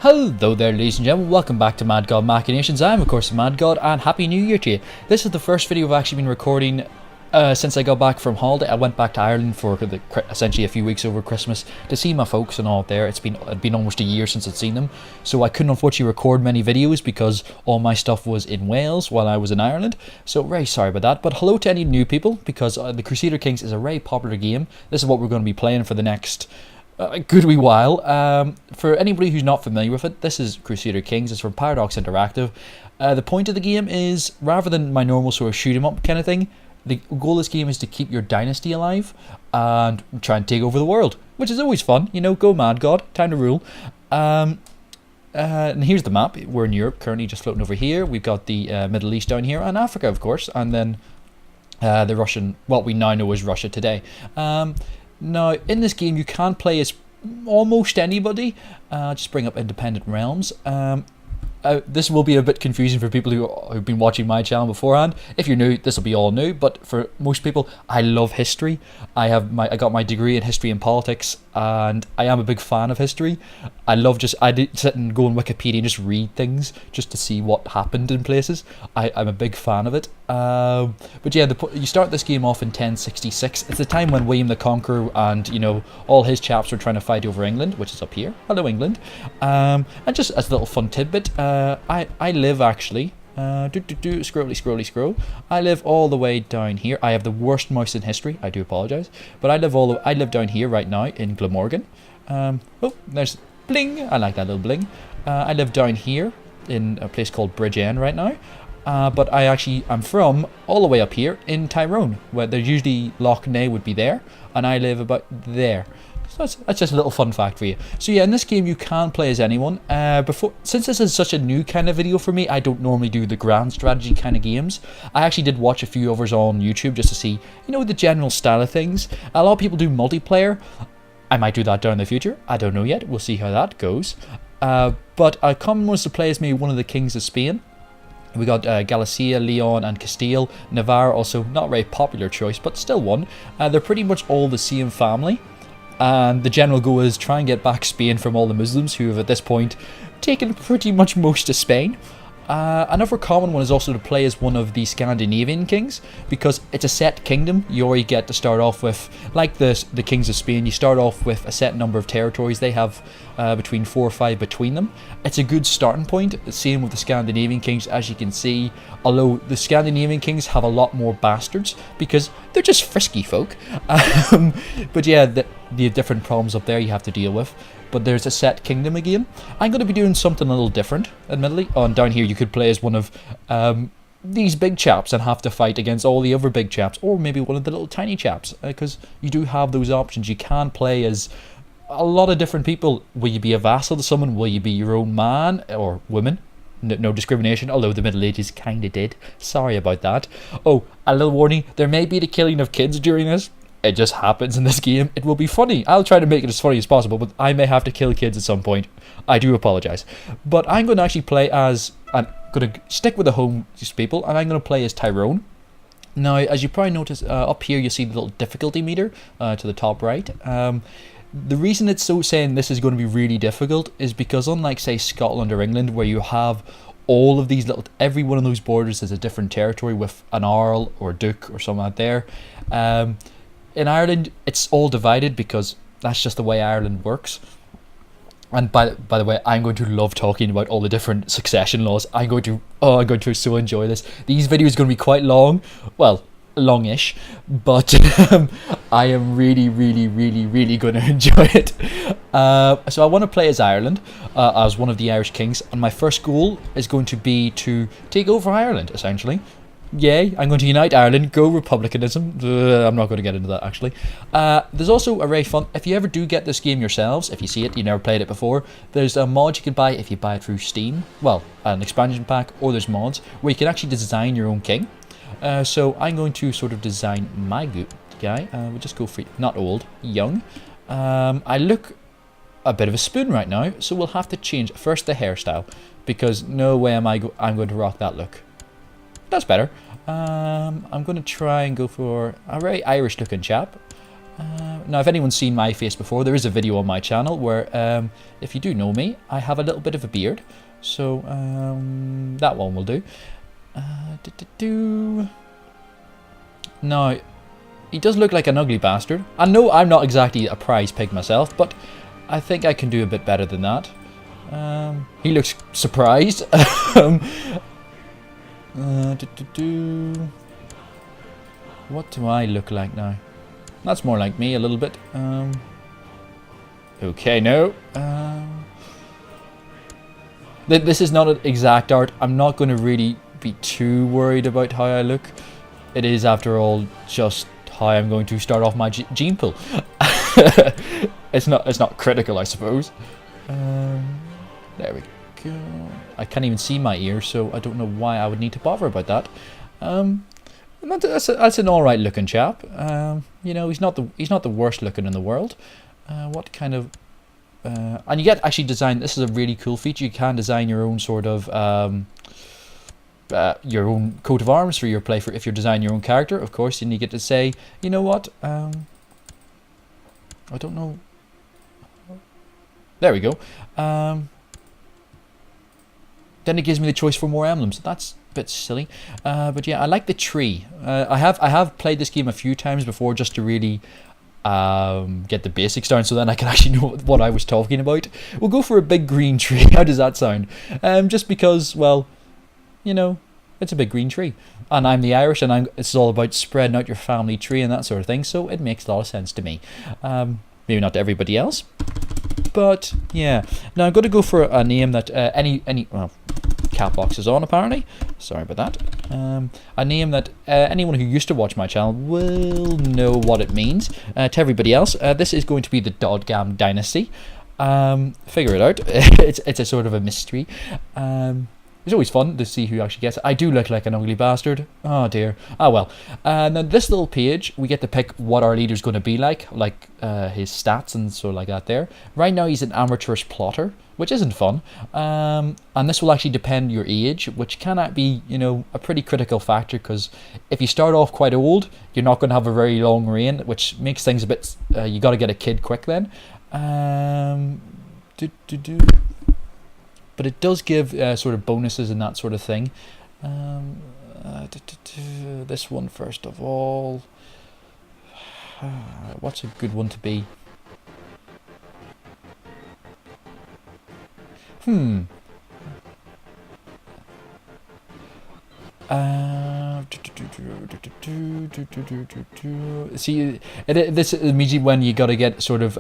Hello there, ladies and gentlemen, welcome back to Madgod Machinations. I'm of course Madgod, and Happy New Year to you. This is the first video I've actually been recording since I got back from holiday. I went back to Ireland for essentially a few weeks over Christmas to see my folks and all there. It'd been almost a year since I'd seen them, so I couldn't unfortunately record many videos because all my stuff was in Wales while I was in Ireland, so very sorry about that. But hello to any new people, because the Crusader Kings is a very popular game. This is what we're going to be playing for the next a good wee while. For anybody who's not familiar with it, this is Crusader Kings. It's from Paradox Interactive. The point of the game is, rather than my normal sort of shoot 'em up kind of thing, the goal of this game is to keep your dynasty alive and try and take over the world, which is always fun. You know, go Madgod, time to rule. And here's the map. We're in Europe currently, just floating over here. We've got the Middle East down here, and Africa, of course, and then the Russian, what we now know as Russia today. Now, in this game, you can play as almost anybody. Just bring up independent realms. This will be a bit confusing for people who've been watching my channel beforehand. If you're new, this will be all new. But for most people, I love history. I got my degree in history and politics, and I am a big fan of history. I did sit and go on Wikipedia and just read things just to see what happened in places. I'm a big fan of it. But yeah, you start this game off in 1066. It's the time when William the Conqueror and all his chaps were trying to fight over England, which is up here. Hello, England. And just as a little fun tidbit, I live actually. Scroll. I live all the way down here. I have the worst mouse in history. I do apologise, but I live down here right now in Glamorgan. Oh, there's bling. I like that little bling. I live down here in a place called Bridgend right now. But I'm from all the way up here in Tyrone, where there's usually Loch Ness would be there, and I live about there. So that's just a little fun fact for you. So yeah, in this game you can play as anyone. Since this is such a new kind of video for me, I don't normally do the grand strategy kind of games. I actually did watch a few others on YouTube just to see, the general style of things. A lot of people do multiplayer. I might do that down in the future. I don't know yet. We'll see how that goes. But a common one to play as maybe one of the kings of Spain. We got Galicia, Leon and Castile. Navarre also not a very popular choice, but still one. They're pretty much all the same family. And the general goal is try and get back Spain from all the Muslims who have at this point taken pretty much most of Spain. Another common one is also to play as one of the Scandinavian kings, because it's a set kingdom. You already get to start off with, like the kings of Spain, you start off with a set number of territories. They have between 4 or 5 between them. It's a good starting point. Same with the Scandinavian kings, as you can see, although the Scandinavian kings have a lot more bastards because they're just frisky folk. But yeah, the different problems up there you have to deal with. But there's a set kingdom again. I'm going to be doing something a little different, admittedly. And down here you could play as one of these big chaps and have to fight against all the other big chaps, or maybe one of the little tiny chaps, because you do have those options. You can play as a lot of different people. Will you be a vassal to someone? Will you be your own man or woman? No discrimination, although the Middle Ages kind of did. Sorry about that. Oh, a little warning, there may be the killing of kids during this. It just happens in this game. It will be funny. I'll try to make it as funny as possible, but I may have to kill kids at some point. I do apologise. But I'm going to actually play as... I'm going to stick with the home people, and I'm going to play as Tyrone. Now, as you probably notice, up here you see the little difficulty meter to the top right. The reason it's so saying this is going to be really difficult is because, unlike, say, Scotland or England, where you have all of these every one of those borders is a different territory with an Earl or Duke or something like there. In Ireland, it's all divided because that's just the way Ireland works. And by the way, I'm going to love talking about all the different succession laws. I'm going to so enjoy this. These videos are going to be quite long. Well, longish, but I am really going to enjoy it. So I want to play as Ireland, as one of the Irish kings, and my first goal is going to be to take over Ireland, essentially. Yay, I'm going to unite Ireland, go republicanism. I'm not going to get into that, actually. There's also a very fun, if you ever do get this game yourselves, if you see it, you never played it before, there's a mod you can buy if you buy it through Steam. Well, an expansion pack, or there's mods where you can actually design your own king. So I'm going to sort of design my guy. We'll just go for, not old, young. I look a bit of a spoon right now, so we'll have to change first the hairstyle, because no way I'm going to rock that look. That's better. I'm going to try and go for a very Irish looking chap. Now, if anyone's seen my face before, there is a video on my channel where, if you do know me, I have a little bit of a beard. So, that one will do. Now, he does look like an ugly bastard. I know I'm not exactly a prize pig myself, but I think I can do a bit better than that. He looks surprised. What do I look like now? That's more like me a little bit. Okay, no. This is not an exact art. I'm not going to really be too worried about how I look. It is, after all, just how I'm going to start off my gene pool. It's not critical, I suppose. There we go. I can't even see my ears, so I don't know why I would need to bother about that. That's an all right looking chap. You know, he's not the worst looking in the world. What kind of and you get actually design. This is a really cool feature. You can design your own sort of your own coat of arms for your play. For if you're designing your own character, of course, and you get to say, you know what? I don't know. There we go. Then it gives me the choice for more emblems. That's a bit silly, but yeah, I like the tree. I have played this game a few times before just to really get the basics down, so then I can actually know what I was talking about. We'll go for a big green tree. How does that sound? Just because, well, you know, it's a big green tree, and I'm the Irish, and it's all about spreading out your family tree and that sort of thing. So it makes a lot of sense to me. Maybe not to everybody else, but yeah. Now I'm going to go for a name that well, cap box is on apparently. Sorry about that. A name that anyone who used to watch my channel will know what it means. To everybody else, this is going to be the Dodgam Dynasty. Figure it out. It's a sort of a mystery. It's always fun to see who actually gets it. I do look like an ugly bastard. Oh dear. Ah well. Now this little page, we get to pick what our leader's going to be like his stats and so like that there. Right now he's an amateurish plotter, which isn't fun. And this will actually depend your age, which can be, you know, a pretty critical factor, because if you start off quite old, you're not going to have a very long reign, which makes things a bit, you got to get a kid quick then. But it does give sort of bonuses and that sort of thing. This one first of all. What's a good one to be? See, this is immediately when you gotta get sort of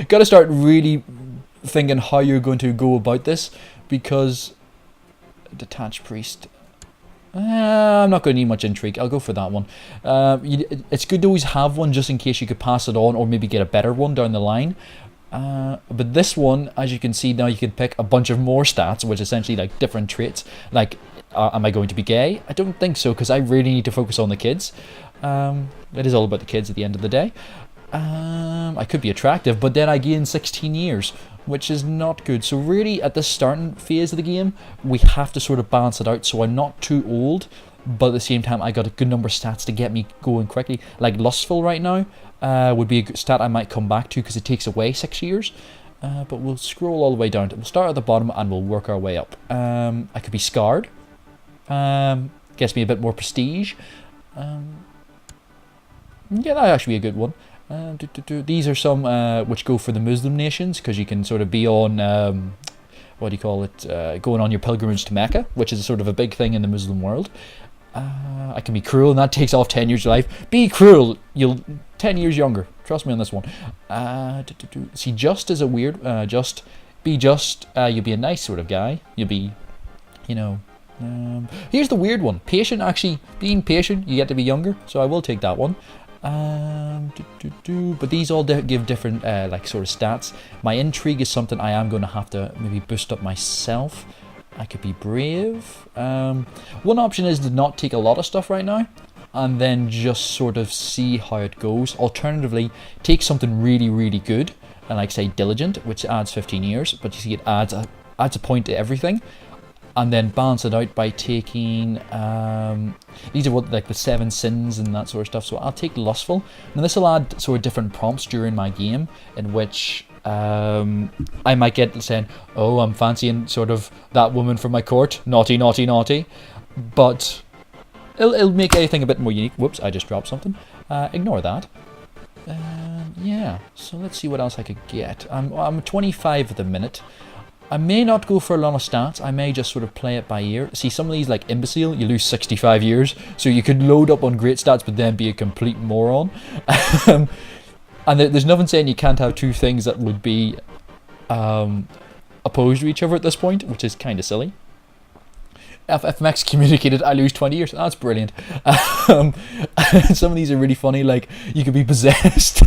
gotta start really thinking how you're going to go about this, because detached priest, I'm not going to need much intrigue. I'll go for that one. It's good to always have one just in case you could pass it on or maybe get a better one down the line. But this one, as you can see now, you can pick a bunch of more stats, which essentially like different traits. Like, am I going to be gay? I don't think so, because I really need to focus on the kids. It is all about the kids at the end of the day. I could be attractive, but then I gain 16 years, which is not good. So really, at the starting phase of the game, we have to sort of balance it out so I'm not too old, but at the same time I got a good number of stats to get me going quickly. Like lustful right now would be a good stat I might come back to, because it takes away 6 years. But we'll scroll all the way down. We'll start at the bottom and we'll work our way up. I could be scarred. Gets me a bit more prestige. Yeah, that'd actually be a good one. These are some which go for the Muslim nations, because you can sort of be on, what do you call it, going on your pilgrimage to Mecca, which is sort of a big thing in the Muslim world. I can be cruel, and that takes off 10 years of life. Be cruel, you'll 10 years younger. Trust me on this one. See, just is a weird, just, be just, you'll be a nice sort of guy. You'll be, you know, here's the weird one. Patient, actually, being patient, you get to be younger, so I will take that one. But these all give different like sort of stats. My intrigue is something I am going to have to maybe boost up myself. I could be brave. One option is to not take a lot of stuff right now and then just sort of see how it goes. Alternatively, take something really, really good and like say diligent, which adds 15 years, but you see it adds a point to everything. and then balance it out by taking these are what like the 7 sins and that sort of stuff. So I'll take lustful. Now this will add sort of different prompts during my game, in which I might get saying, oh, I'm fancying sort of that woman from my court, naughty, naughty, naughty. But it'll make anything a bit more unique. Whoops, I just dropped something. Ignore that. Yeah, so let's see what else I could get. I'm 25 at the minute. I may not go for a lot of stats. I may just sort of play it by ear. See, some of these, like Imbecile, you lose 65 years. So you could load up on great stats, but then be a complete moron. And there's nothing saying you can't have two things that would be opposed to each other at this point, which is kind of silly. If I'm excommunicated, I lose 20 years. That's brilliant. Some of these are really funny, like you could be possessed.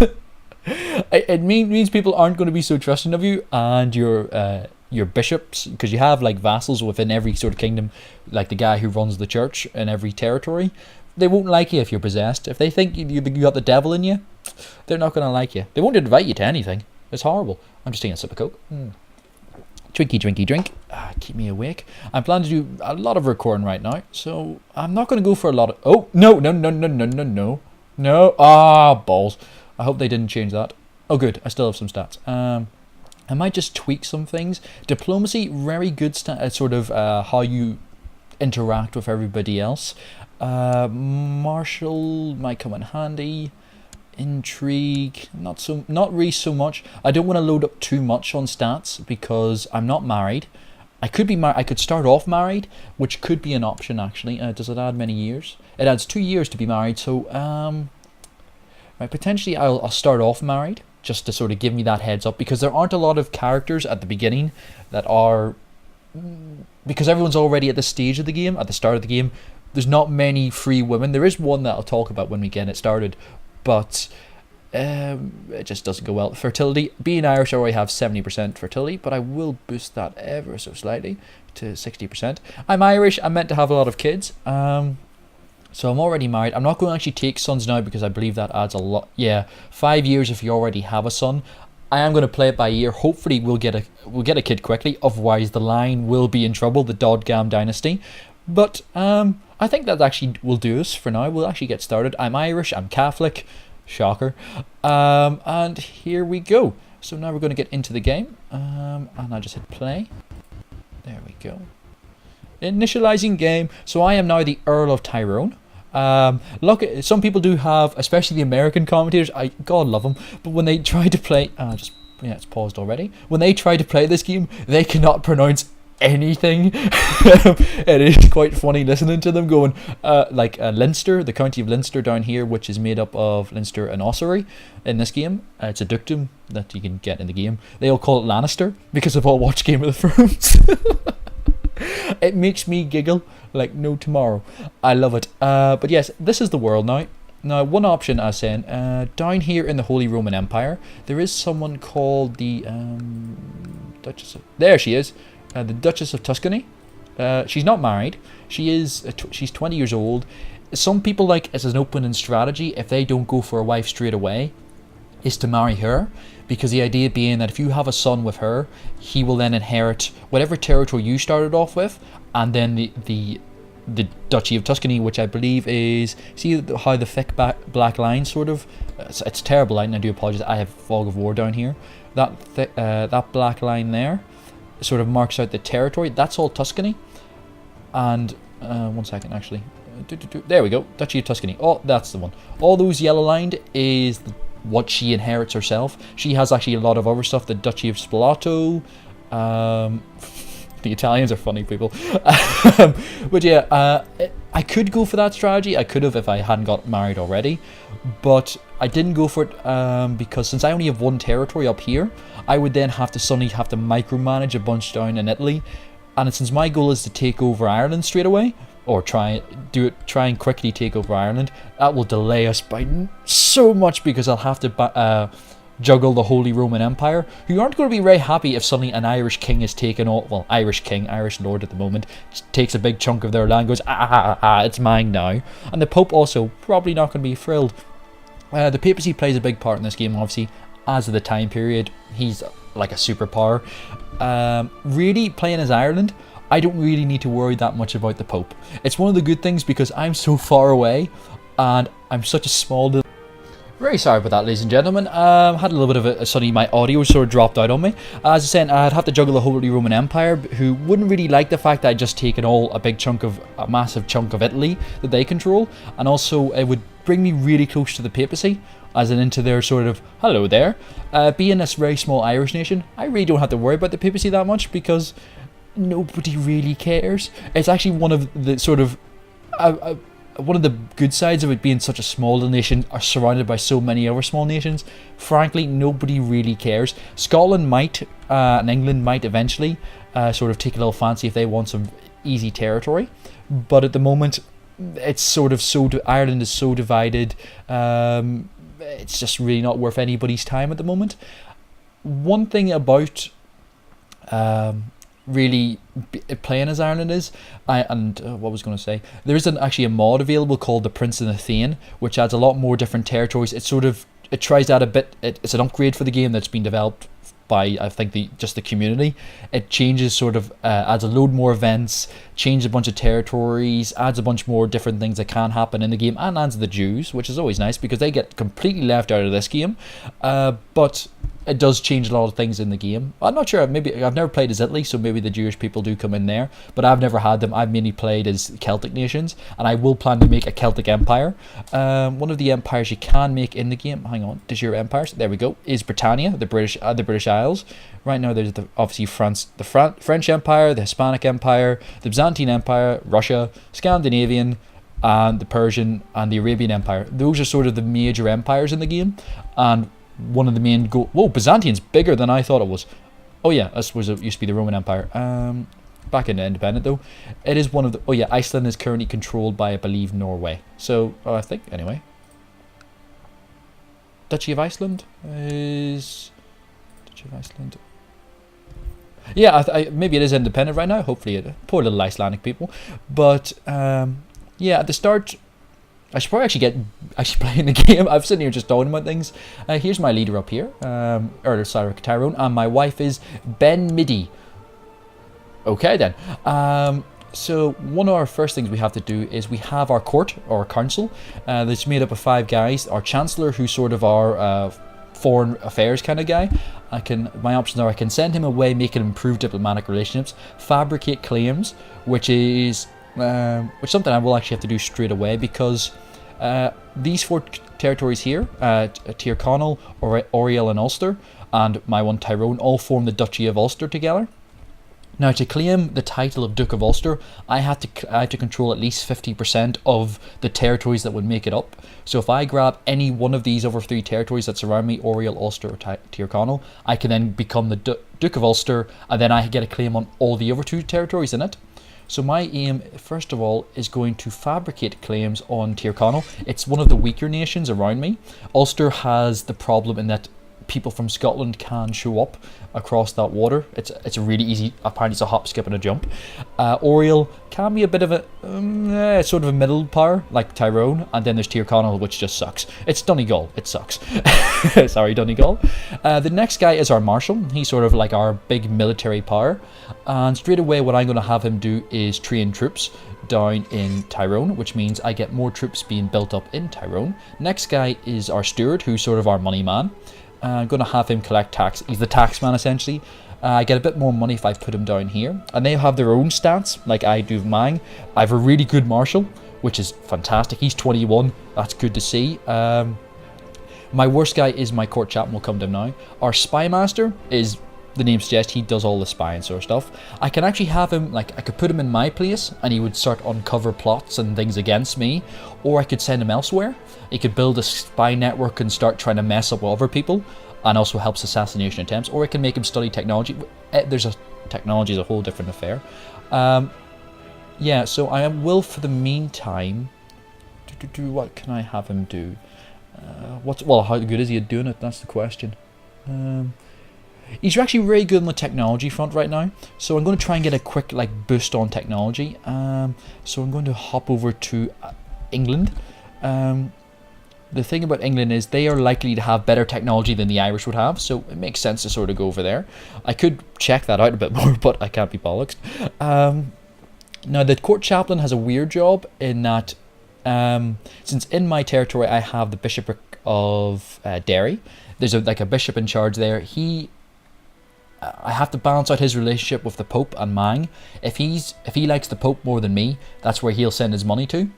It means people aren't going to be so trusting of you, and your bishops, because you have like vassals within every sort of kingdom, like the guy who runs the church in every territory. They won't like you if you're possessed. If they think you got the devil in you, they're not going to like you. They won't invite you to anything. It's horrible. I'm just taking a sip of Coke. Drinky, drinky, drink. Keep me awake. I'm planning to do a lot of recording right now, so I'm not going to go for a lot of... Oh, no. No. Balls. I hope they didn't change that. Oh, good. I still have some stats. I might just tweak some things. Diplomacy, very good sort of how you interact with everybody else. Martial might come in handy. Intrigue, not really so much. I don't want to load up too much on stats because I'm not married. I could be married. I could start off married, which could be an option actually. Does it add many years? It adds 2 years to be married. So right, potentially I'll start off married just to sort of give me that heads up, because there aren't a lot of characters at the beginning that are, because everyone's already at the stage of the game, at the start of the game. There's not many free women. There is one that I'll talk about when we get it started. But it just doesn't go well. Fertility, being Irish, I already have 70% fertility, but I will boost that ever so slightly to 60%. I'm Irish, I'm meant to have a lot of kids, so I'm already married. I'm not going to actually take sons now because I believe that adds a lot. Yeah, 5 years if you already have a son. I am going to play it by ear. Hopefully we'll get a kid quickly, otherwise the line will be in trouble, the Dodgam Dynasty. But I think that actually will do us for now. We'll actually get started. I'm Irish, I'm Catholic, shocker. And here we go. So now we're going to get into the game. And I just hit play. There we go. Initializing game. So I am now the Earl of Tyrone. Look, some people do have, especially the American commentators, God love them, but when they try to play, it's paused already. When they try to play this game, they cannot pronounce anything. It is quite funny listening to them going like Leinster, the county of Leinster down here, which is made up of Leinster and Ossory in this game. It's a dukedom that you can get in the game. They all call it Lannister because they've all watched Game of the Thrones. It makes me giggle like no tomorrow. I love it. But yes, this is the world now. Now, one option I was saying, down here in the Holy Roman Empire, there is someone called the Duchess of... There she is. The Duchess of Tuscany. She's not married. She's 20 years old. Some people like, as an opening strategy, if they don't go for a wife straight away, is to marry her, because the idea being that if you have a son with her, he will then inherit whatever territory you started off with, and then the Duchy of Tuscany, which I believe is, see how the thick black line sort of, it's terrible lighting, I do apologize. I have fog of war down here. That black line there sort of marks out the territory. That's all Tuscany. And one second actually, there we go, Duchy of Tuscany. Oh, that's the one. All those yellow lined is what she inherits herself. She has actually a lot of other stuff. The Duchy of Spalato. The Italians are funny people. But yeah, I could go for that strategy. I could have if I hadn't got married already, but I didn't go for it because since I only have one territory up here, I would then suddenly have to micromanage a bunch down in Italy, and since my goal is to take over Ireland straight away, or try and quickly take over Ireland, that will delay us by so much, because I'll have to juggle the Holy Roman Empire, who aren't going to be very happy if suddenly an Irish king is taken off. Well, Irish lord at the moment, takes a big chunk of their land, goes, it's mine now. And the Pope also probably not going to be thrilled. The papacy plays a big part in this game, obviously, as of the time period. He's like a superpower. Really, playing as Ireland, I don't really need to worry that much about the Pope. It's one of the good things because I'm so far away and I'm such a small little... Very sorry about that, ladies and gentlemen. Had a little bit of a suddenly my audio sort of dropped out on me. As I said, I'd have to juggle the Holy Roman Empire, who wouldn't really like the fact that I'd just taken a massive chunk of Italy that they control, and also it would bring me really close to the papacy, as in into their sort of, hello there. Being this very small Irish nation, I really don't have to worry about the papacy that much because nobody really cares. It's actually one of the sort of... one of the good sides of it being such a small nation are surrounded by so many other small nations. Frankly, nobody really cares. Scotland might, and England might eventually sort of take a little fancy if they want some easy territory. But at the moment, it's sort of Ireland is so divided. It's just really not worth anybody's time at the moment. One thing about really playing as Ireland is, what was going to say, there is actually a mod available called the Prince of the Thane, which adds a lot more different territories. It tries out a bit. It's an upgrade for the game that's been developed by, I think, just the community. It changes adds a load more events, changes a bunch of territories, adds a bunch more different things that can happen in the game, and adds the Jews, which is always nice because they get completely left out of this game. But it does change a lot of things in the game. I'm not sure, maybe I've never played as Italy, so maybe the Jewish people do come in there, but I've never had them. I've mainly played as Celtic nations, and I will plan to make a Celtic empire. One of the empires you can make in the game, hang on, does your empires, there we go, is Britannia, the British Isles. Right now there's obviously France, the French Empire, the Hispanic Empire, the Byzantine Empire, Russia, Scandinavian, and the Persian and the Arabian Empire. Those are sort of the major empires in the game, and one of the main whoa, Byzantium's bigger than I thought it was. Oh yeah, it used to be the Roman Empire. Back in independent though. It is one of the... Oh yeah, Iceland is currently controlled by, I believe, Norway. So, I think, anyway. Duchy of Iceland is... Duchy of Iceland... Yeah, maybe it is independent right now. Hopefully poor little Icelandic people. But, yeah, at the start... I should probably actually play in the game. I'm sitting here just talking about things. Here's my leader up here, Tyrone, and my wife is Ben Midi. Okay then. So one of our first things we have to do is we have our court or council that's made up of 5 guys. Our chancellor, who's sort of our foreign affairs kind of guy. My options are I can send him away, make him improve diplomatic relationships, fabricate claims, which is something I will actually have to do straight away because these 4 territories here, Tyrconnell, Oriel and Ulster, and my one Tyrone, all form the Duchy of Ulster together. Now, to claim the title of Duke of Ulster, I have to control at least 50% of the territories that would make it up. So if I grab any one of these other 3 territories that surround me, Oriel, Ulster, or Tyrconnell, I can then become the Duke of Ulster, and then I get a claim on all the other 2 territories in it. So my aim, first of all, is going to fabricate claims on Tyrconnell. It's one of the weaker nations around me. Ulster has the problem in that people from Scotland can show up across that water. It's a really easy, apparently it's a hop, skip and a jump. Oriel can be a bit of a sort of a middle power like Tyrone, and then there's Tyrconnell, which just sucks. It's Donegal, it sucks. Sorry, Donegal. The next guy is our marshal. He's sort of like our big military power, and straight away what I'm going to have him do is train troops down in Tyrone, which means I get more troops being built up in Tyrone. Next guy is our steward, who's sort of our money man. I'm going to have him collect tax. He's the tax man, essentially. I get a bit more money if I put him down here. And they have their own stats, like I do mine. I have a really good marshal, which is fantastic. He's 21. That's good to see. My worst guy is my court chaplain. Will come down now. Our spy master is... The name suggests he does all the spying sort of stuff. I can actually have him, I could put him in my place and he would start uncover plots and things against me, or I could send him elsewhere. He could build a spy network and start trying to mess up with other people, and also helps assassination attempts, or I can make him study technology. Technology is a whole different affair. Yeah, so I will, for the meantime, what can I have him do? How good is he at doing it? That's the question. He's actually very good on the technology front right now, so I'm going to try and get a quick boost on technology. So I'm going to hop over to England. the thing about England is they are likely to have better technology than the Irish would have, so it makes sense to sort of go over there. I could check that out a bit more, but I can't be bollocks. Now, the court chaplain has a weird job in that, since in my territory I have the bishopric of Derry, there's like a bishop in charge there. I have to balance out his relationship with the Pope and mine. If he likes the Pope more than me, that's where he'll send his money to,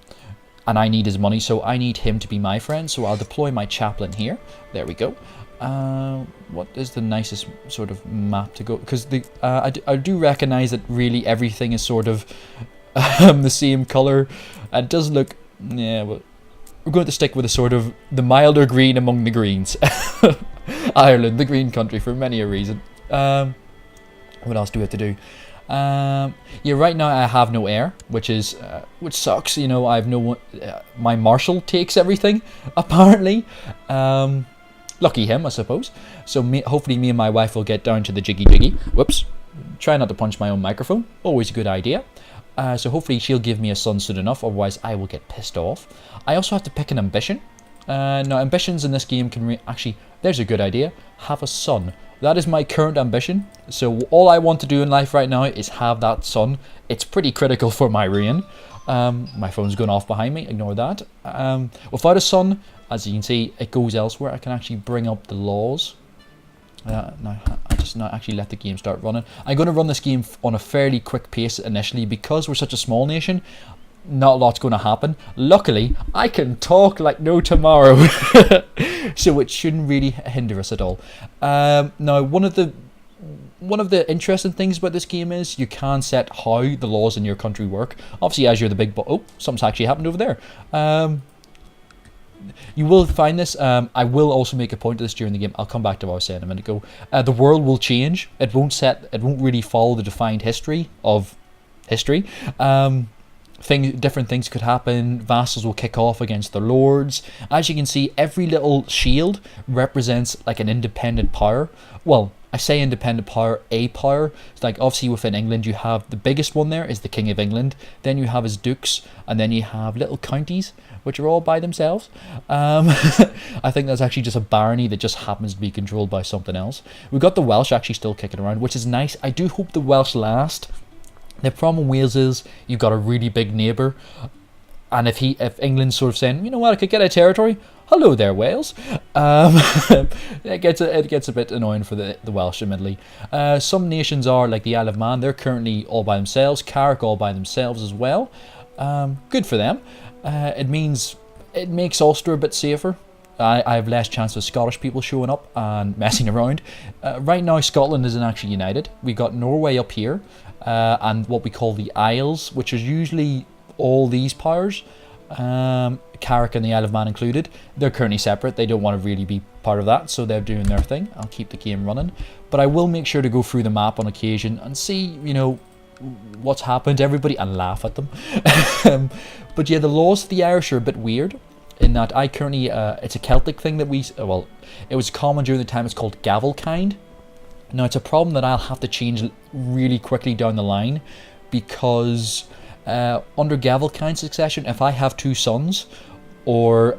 and I need his money, so I need him to be my friend. So I'll deploy my chaplain here. There we go. What is the nicest sort of map to go? Because I do recognize that really everything is sort of the same color. It does look, yeah, well, we're going to stick with a sort of the milder green among the greens. Ireland, the green country for many a reason. What else do we have to do? Yeah, right now I have no heir, which sucks. You know, I have no one. My marshal takes everything, apparently. Lucky him, I suppose. So hopefully me and my wife will get down to the jiggy. Whoops. Try not to punch my own microphone. Always a good idea. So hopefully she'll give me a son soon enough, otherwise I will get pissed off. I also have to pick an ambition. Now, ambitions in this game can actually, there's a good idea, have a son. That is my current ambition. So all I want to do in life right now is have that son. It's pretty critical for my reign. My phone's going off behind me, ignore that. Without a son, as you can see, it goes elsewhere. I can actually bring up the laws. Now, I just not actually let the game start running. I'm going to run this game on a fairly quick pace initially because we're such a small nation. Not a lot's going to happen. Luckily, I can talk like no tomorrow, so it shouldn't really hinder us at all. Now, one of the interesting things about this game is you can set how the laws in your country work. Obviously, as you're the big boss. Oh, something's actually happened over there. You will find this. I will also make a point of this during the game. I'll come back to what I was saying a minute ago. The world will change. It won't really follow the defined history of history. Different things could happen. Vassals will kick off against their lords. As you can see, every little shield represents like an independent power. Well, I say independent power, a power. It's like obviously within England you have the biggest one there is the King of England. Then you have his dukes, and then you have little counties which are all by themselves. I think that's actually just a barony that just happens to be controlled by something else. We've got the Welsh actually still kicking around, which is nice. I do hope the Welsh last. The problem in Wales is you've got a really big neighbour, and if England's sort of saying, you know what, I could get a territory, hello there Wales, it gets a bit annoying for the Welsh, admittedly. Some nations are like the Isle of Man, they're currently all by themselves. Carrick all by themselves as well. Good for them. It makes Ulster a bit safer. I have less chance of Scottish people showing up and messing around. Right now Scotland isn't actually united. We've got Norway up here, and what we call the Isles, which is usually all these powers, Carrick and the Isle of Man included. They're currently separate. They don't want to really be part of that, so they're doing their thing. I'll keep the game running, but I will make sure to go through the map on occasion and see, you know, what's happened to everybody and laugh at them. But yeah, the laws of the Irish are a bit weird in that I currently, it's a Celtic thing that it was common during the time. It's called gavelkind. Now, it's a problem that I'll have to change really quickly down the line, because under gavelkind succession, if I have 2 sons or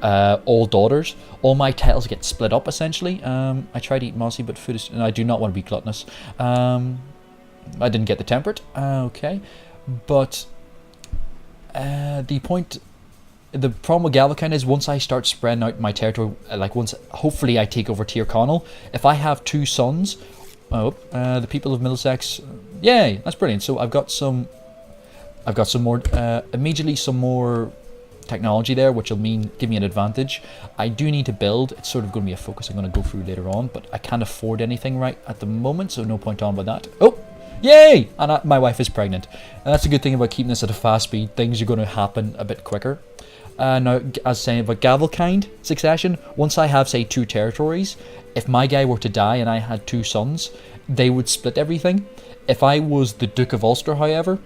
all daughters, all my titles get split up essentially. I tried to eat mossy, but food is, and I do not want to be gluttonous. I didn't get the temperate. Okay, but the problem with gavelkind is once I start spreading out my territory, like once hopefully I take over Tyrone, if I have 2 sons, the people of Middlesex, yay, that's brilliant. So I've got some more, immediately some more technology there, which will give me an advantage. I do need to build. It's sort of going to be a focus I'm going to go through later on, but I can't afford anything right at the moment, so no point on with that. Oh, yay! And my wife is pregnant. And that's a good thing about keeping this at a fast speed. Things are going to happen a bit quicker. Now, as saying about gavelkind succession, once I have, say, 2 territories, if my guy were to die and I had 2 sons, they would split everything. If I was the Duke of Ulster, however,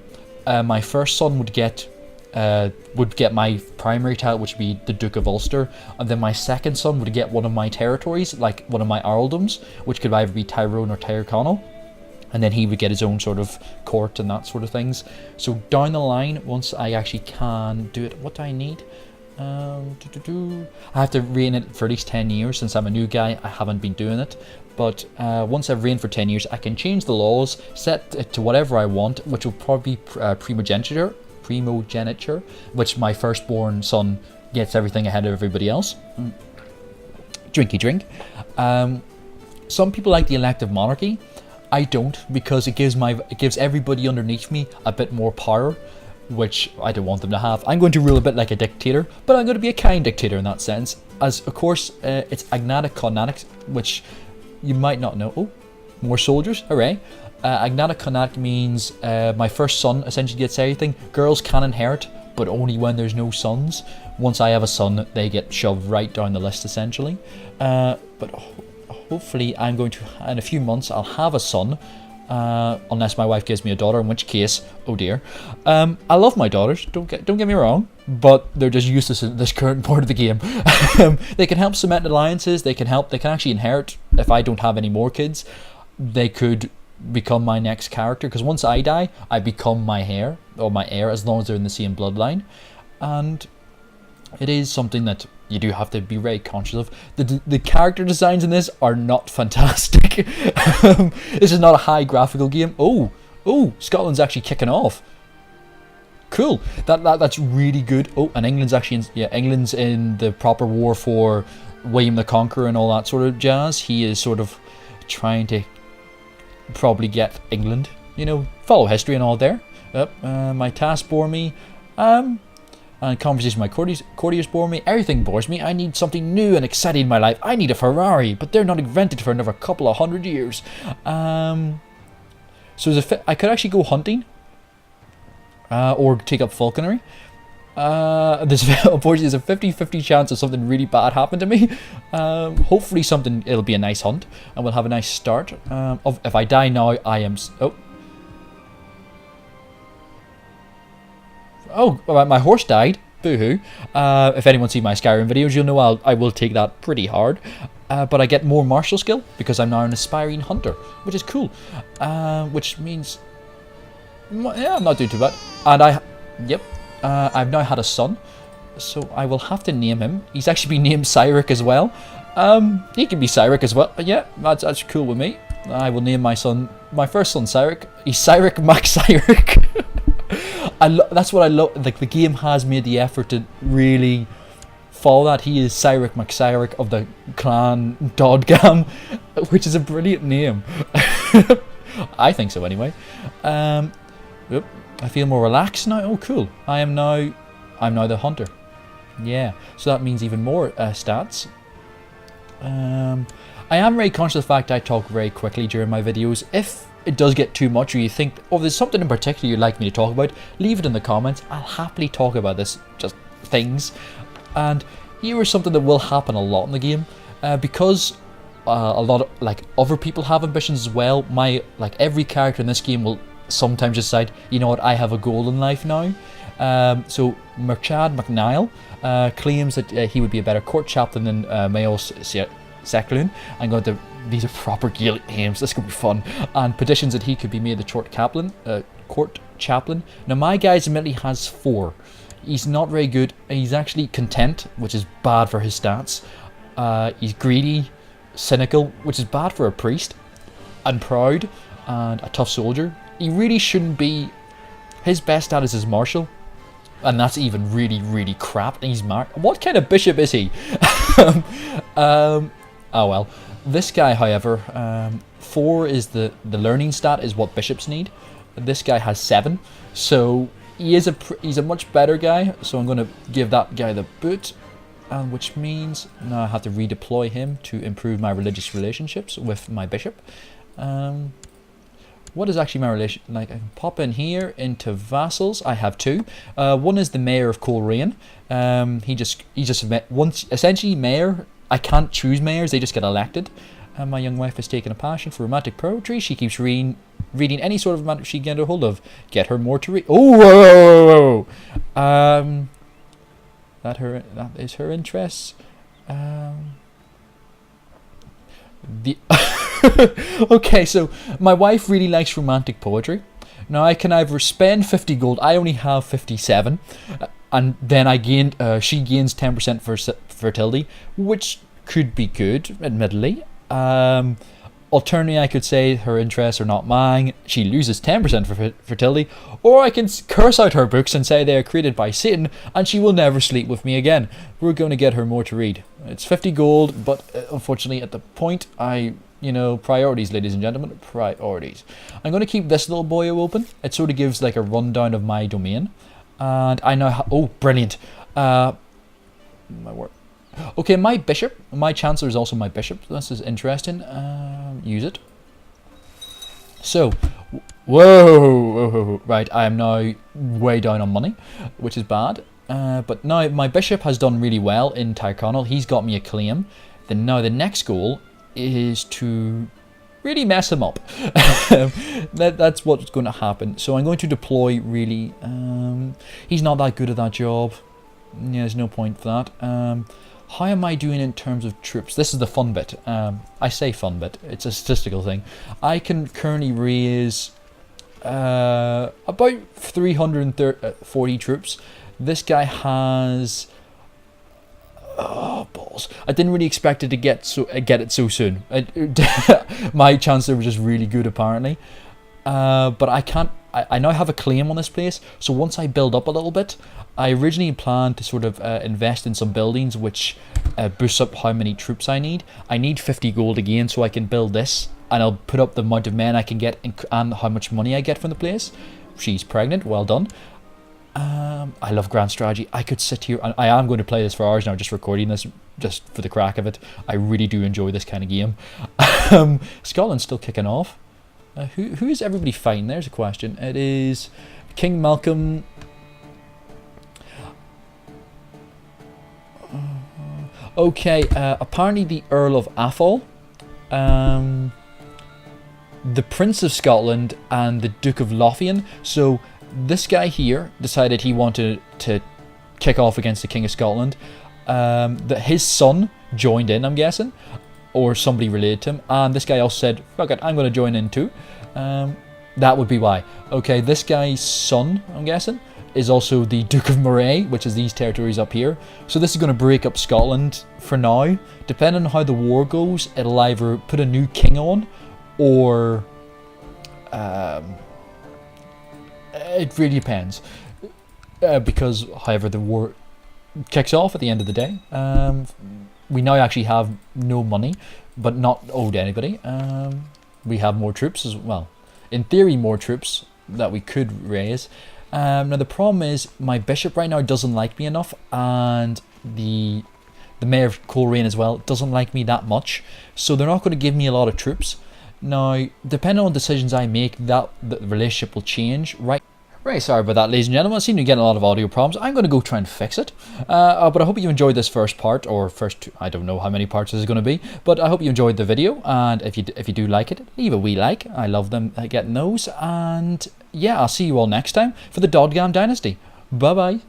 my first son would get my primary title, which would be the Duke of Ulster, and then my second son would get one of my territories, like one of my earldoms, which could either be Tyrone or Tyrconnell, and then he would get his own sort of court and that sort of things. So down the line, once I actually can do it, what do I need? I have to reign it for at least 10 years. Since I'm a new guy, I haven't been doing it. But once I've reigned for 10 years, I can change the laws, set it to whatever I want, which will probably be primogeniture, which my firstborn son gets everything ahead of everybody else. Drinky drink. Some people like the elective monarchy. I don't, because it gives everybody underneath me a bit more power, which I don't want them to have. I'm going to rule a bit like a dictator, but I'm going to be a kind dictator in that sense. As of course, it's agnatic conatic, which you might not know. Oh, more soldiers! Hooray! Agnatic conatic means my first son essentially gets everything. Girls can inherit, but only when there's no sons. Once I have a son, they get shoved right down the list essentially. But hopefully I'm going to, in a few months, I'll have a son. Unless my wife gives me a daughter, in which case, oh dear. I love my daughters, don't get me wrong, but they're just useless in this current part of the game. They can help cement alliances, they can actually inherit. If I don't have any more kids, they could become my next character, because once I die, I become my heir, as long as they're in the same bloodline. And it is something that you do have to be very conscious of. The character designs in this are not fantastic. This is not a high graphical game. Oh, Scotland's actually kicking off. Cool. That's really good. Oh, and England's actually England's in the proper war for William the Conqueror and all that sort of jazz. He is sort of trying to probably get England. Follow history and all there. My task bore me. And conversation with my courtiers bore me. Everything bores me. I need something new and exciting in my life. I need a Ferrari, but they're not invented for another couple of 100 years. So I could actually go hunting, or take up falconry. Unfortunately, there's a 50-50 chance of something really bad happened to me. Hopefully it'll be a nice hunt, and we'll have a nice start. If I die now, I am... Oh, my horse died. Boo-hoo. If anyone seen my Skyrim videos, you'll know I will take that pretty hard. But I get more martial skill because I'm now an aspiring hunter, which is cool. Which means... Yeah, I'm not doing too bad. And I've now had a son, so I will have to name him. He's actually been named Cyric as well. He can be Cyric as well. Yeah, that's cool with me. I will name my first son Cyric. He's Cyric Cyric. That's what I love. Like, the game has made the effort to really follow that. He is Cyric Cyric of the clan Dodgam, which is a brilliant name. I think so anyway. I feel more relaxed now. Oh, cool. I'm now the hunter. Yeah, so that means even more stats. I am very conscious of the fact I talk very quickly during my videos. If it does get too much, or you think, oh, there's something in particular you'd like me to talk about, leave it in the comments. I'll happily talk about this, just things. And here is something that will happen a lot in the game, because a lot of other people have ambitions as well. Every character in this game will sometimes decide, you know what, I have a goal in life now. So Merchad McNeil claims that he would be a better court chaplain than Mayo Seclun. These are proper Gaelic names, this could be fun. And petitions that he could be made the court chaplain. Now my guy's admittedly has 4. He's not very good. He's actually content, which is bad for his stats. He's greedy, cynical, which is bad for a priest, and proud, and a tough soldier. He really shouldn't be. His best stat is his martial, and that's even really, really crap. And he's marked. What kind of bishop is he? Oh well. This guy, however, 4 is the learning stat is what bishops need. This guy has 7, so he's a much better guy. So I'm going to give that guy the boot, which means now I have to redeploy him to improve my religious relationships with my bishop. What is actually my relation? I can pop in here into vassals. I have 2. One is the mayor of Coleraine. He just once essentially mayor. I can't choose mayors, they just get elected. And my young wife has taken a passion for romantic poetry. She keeps reading any sort of romantic she can get a hold of. Get her more to read. Oh, whoa. That is her interests. Okay, so my wife really likes romantic poetry. Now I can either spend 50 gold. I only have 57. and then she gains 10% for fertility, which could be good, admittedly. Alternatively, I could say her interests are not mine. She loses 10% for fertility, or I can curse out her books and say they are created by Satan, and she will never sleep with me again. We're going to get her more to read. It's 50 gold, but unfortunately, at the point, priorities, ladies and gentlemen, priorities. I'm going to keep this little boy open. It sort of gives like a rundown of my domain, and I know how. Oh, brilliant! My word. Okay, my bishop, my chancellor is also my bishop. This is interesting. Use it. So, whoa, right, I am now way down on money, which is bad. But now my bishop has done really well in Tyrone. He's got me a claim. Then now the next goal is to really mess him up. That's what's going to happen. So I'm going to deploy really. He's not that good at that job. Yeah, there's no point for that. How am I doing in terms of troops? This is the fun bit. I say fun bit. It's a statistical thing. I can currently raise about 340 troops. This guy has... Oh, balls. I didn't really expect it to get it so soon. My chancellor was just really good, apparently. But I can't... I now have a claim on this place, so once I build up a little bit, I originally planned to sort of invest in some buildings which boosts up how many troops I need. I need 50 gold again so I can build this, and I'll put up the amount of men I can get and how much money I get from the place. She's pregnant, well done. I love grand strategy. I could sit here, and I am going to play this for hours now, just recording this just for the crack of it. I really do enjoy this kind of game. Scotland's still kicking off. Who is everybody fighting? There's a question. It is King Malcolm. Okay, apparently the Earl of Atholl, the Prince of Scotland, and the Duke of Lothian. So this guy here decided he wanted to kick off against the King of Scotland. That his son joined in, I'm guessing, or somebody related to him, and this guy also said, fuck it, I'm going to join in too. That would be why. Okay, this guy's son, I'm guessing, is also the Duke of Moray, which is these territories up here. So this is going to break up Scotland for now. Depending on how the war goes, it'll either put a new king on, or it really depends. Because however the war kicks off at the end of the day, we now actually have no money, but not owed anybody. We have more troops as well. In theory, more troops that we could raise. Now the problem is my bishop right now doesn't like me enough, and the mayor of Coleraine as well doesn't like me that much, so they're not going to give me a lot of troops. Now, depending on decisions I make, the relationship will change. Right, sorry about that, ladies and gentlemen. I seem to get a lot of audio problems. I'm going to go try and fix it. But I hope you enjoyed this first part, or first two, I don't know how many parts this is going to be. But I hope you enjoyed the video, and if you do like it, leave a wee like. I love them getting those. And yeah, I'll see you all next time for the Dodgam Dynasty. Bye bye.